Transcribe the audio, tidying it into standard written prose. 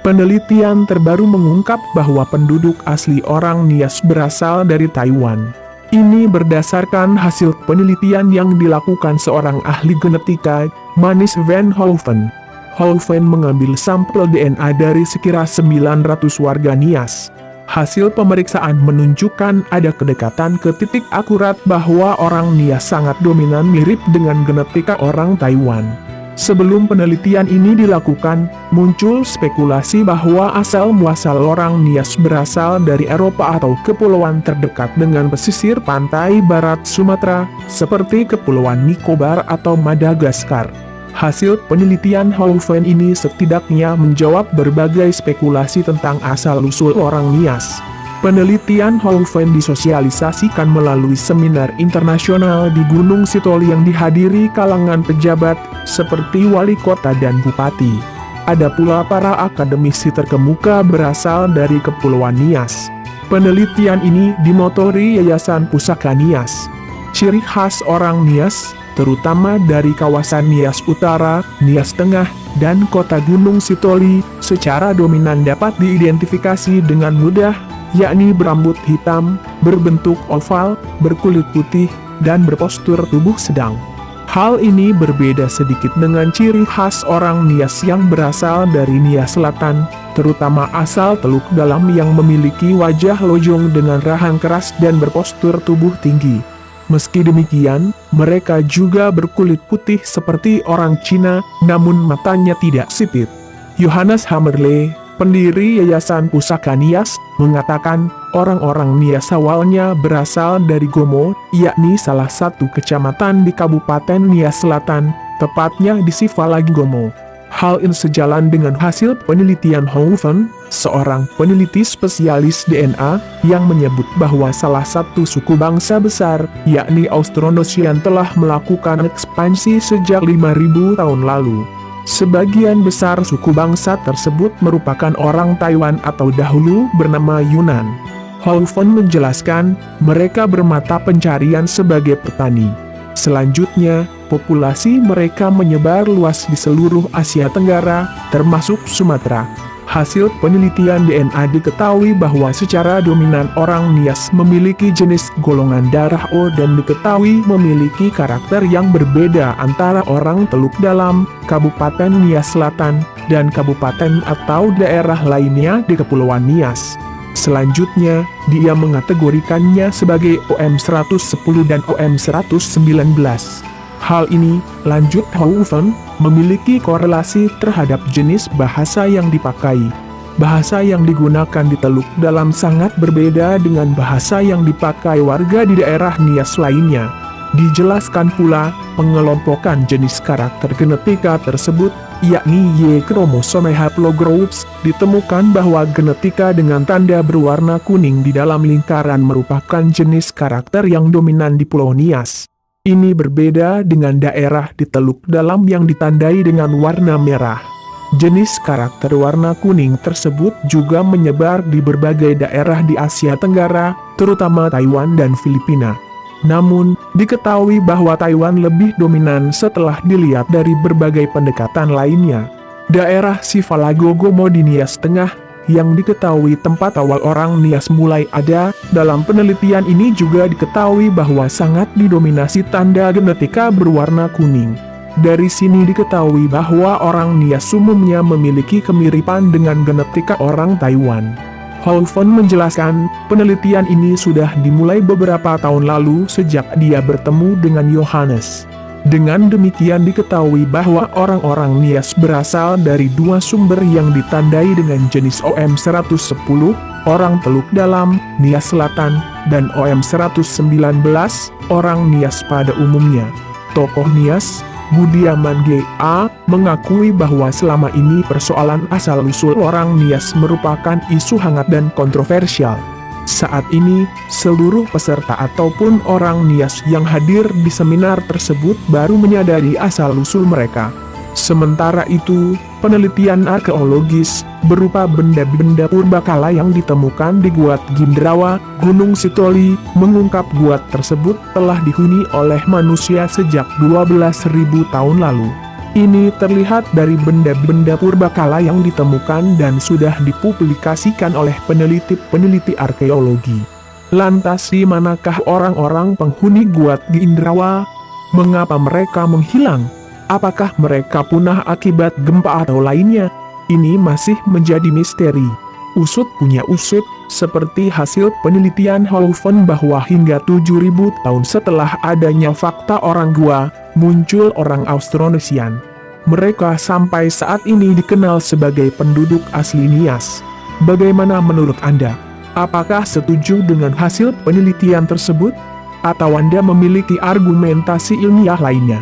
Penelitian terbaru mengungkap bahwa penduduk asli orang Nias berasal dari Taiwan. Ini berdasarkan hasil penelitian yang dilakukan seorang ahli genetika, Manis van Hoven. Hoven mengambil sampel DNA dari sekira 900 warga Nias. Hasil pemeriksaan menunjukkan ada kedekatan ke titik akurat bahwa orang Nias sangat dominan mirip dengan genetika orang Taiwan. Sebelum penelitian ini dilakukan, muncul spekulasi bahwa asal-muasal orang Nias berasal dari Eropa atau kepulauan terdekat dengan pesisir pantai barat Sumatera, seperti Kepulauan Nicobar atau Madagaskar. Hasil penelitian Hoven ini setidaknya menjawab berbagai spekulasi tentang asal-usul orang Nias. Penelitian Hoven disosialisasikan melalui seminar internasional di Gunung Sitoli yang dihadiri kalangan pejabat, seperti wali kota dan bupati. Ada pula para akademisi terkemuka berasal dari Kepulauan Nias. Penelitian ini dimotori Yayasan Pusaka Nias. Ciri khas orang Nias, terutama dari kawasan Nias Utara, Nias Tengah, dan kota Gunung Sitoli, secara dominan dapat diidentifikasi dengan mudah, yakni berambut hitam, berbentuk oval, berkulit putih, dan berpostur tubuh sedang. Hal ini berbeda sedikit dengan ciri khas orang Nias yang berasal dari Nias Selatan, terutama asal Teluk Dalam yang memiliki wajah lonjong dengan rahang keras dan berpostur tubuh tinggi. Meski demikian, mereka juga berkulit putih seperti orang Cina, namun matanya tidak sipit. Johannes Hammerle, pendiri Yayasan Pusaka Nias, mengatakan, orang-orang Nias awalnya berasal dari Gomo, yakni salah satu kecamatan di Kabupaten Nias Selatan, tepatnya di Sivalag Gomo. Hal ini sejalan dengan hasil penelitian Hoven, seorang peneliti spesialis DNA, yang menyebut bahwa salah satu suku bangsa besar, yakni Austronesian telah melakukan ekspansi sejak 5.000 tahun lalu. Sebagian besar suku bangsa tersebut merupakan orang Taiwan atau dahulu bernama Yunan. Hoven menjelaskan, mereka bermata pencarian sebagai petani. Selanjutnya, populasi mereka menyebar luas di seluruh Asia Tenggara, termasuk Sumatera. Hasil penelitian DNA diketahui bahwa secara dominan orang Nias memiliki jenis golongan darah O dan diketahui memiliki karakter yang berbeda antara orang Teluk Dalam, Kabupaten Nias Selatan, dan kabupaten atau daerah lainnya di Kepulauan Nias. Selanjutnya, dia mengategorikannya sebagai OM110 dan OM119. Hal ini, lanjut Hoven, memiliki korelasi terhadap jenis bahasa yang dipakai. Bahasa yang digunakan di Teluk Dalam sangat berbeda dengan bahasa yang dipakai warga di daerah Nias lainnya. Dijelaskan pula, pengelompokan jenis karakter genetika tersebut, yakni Y chromosome haplogroups, ditemukan bahwa genetika dengan tanda berwarna kuning di dalam lingkaran merupakan jenis karakter yang dominan di Pulau Nias. Ini berbeda dengan daerah di Teluk Dalam yang ditandai dengan warna merah. Jenis karakter warna kuning tersebut juga menyebar di berbagai daerah di Asia Tenggara, terutama Taiwan dan Filipina. Namun, diketahui bahwa Taiwan lebih dominan setelah dilihat dari berbagai pendekatan lainnya. Daerah Sivalago Gomo di Nias Tengah, yang diketahui tempat awal orang Nias mulai ada, dalam penelitian ini juga diketahui bahwa sangat didominasi tanda genetika berwarna kuning. Dari sini diketahui bahwa orang Nias umumnya memiliki kemiripan dengan genetika orang Taiwan. Hoven menjelaskan, penelitian ini sudah dimulai beberapa tahun lalu sejak dia bertemu dengan Johannes. Dengan demikian diketahui bahwa orang-orang Nias berasal dari dua sumber yang ditandai dengan jenis OM110, orang Teluk Dalam, Nias Selatan, dan OM119, orang Nias pada umumnya. Tokoh Nias, Budiaman G.A., mengakui bahwa selama ini persoalan asal-usul orang Nias merupakan isu hangat dan kontroversial. Saat ini, seluruh peserta ataupun orang Nias yang hadir di seminar tersebut baru menyadari asal-usul mereka. Sementara itu, penelitian arkeologis, berupa benda-benda purbakala yang ditemukan di Guat Gindrawa, Gunung Sitoli, mengungkap guat tersebut telah dihuni oleh manusia sejak 12.000 tahun lalu. Ini terlihat dari benda-benda purbakala yang ditemukan dan sudah dipublikasikan oleh peneliti-peneliti arkeologi. Lantas di manakah orang-orang penghuni Gua Indrawa? Mengapa mereka menghilang? Apakah mereka punah akibat gempa atau lainnya? Ini masih menjadi misteri. Usut punya usut, seperti hasil penelitian Holofen bahwa hingga 7.000 tahun setelah adanya fakta orang Gua, muncul orang Austronesian. Mereka sampai saat ini dikenal sebagai penduduk asli Nias. Bagaimana menurut Anda? Apakah setuju dengan hasil penelitian tersebut? Atau Anda memiliki argumentasi ilmiah lainnya?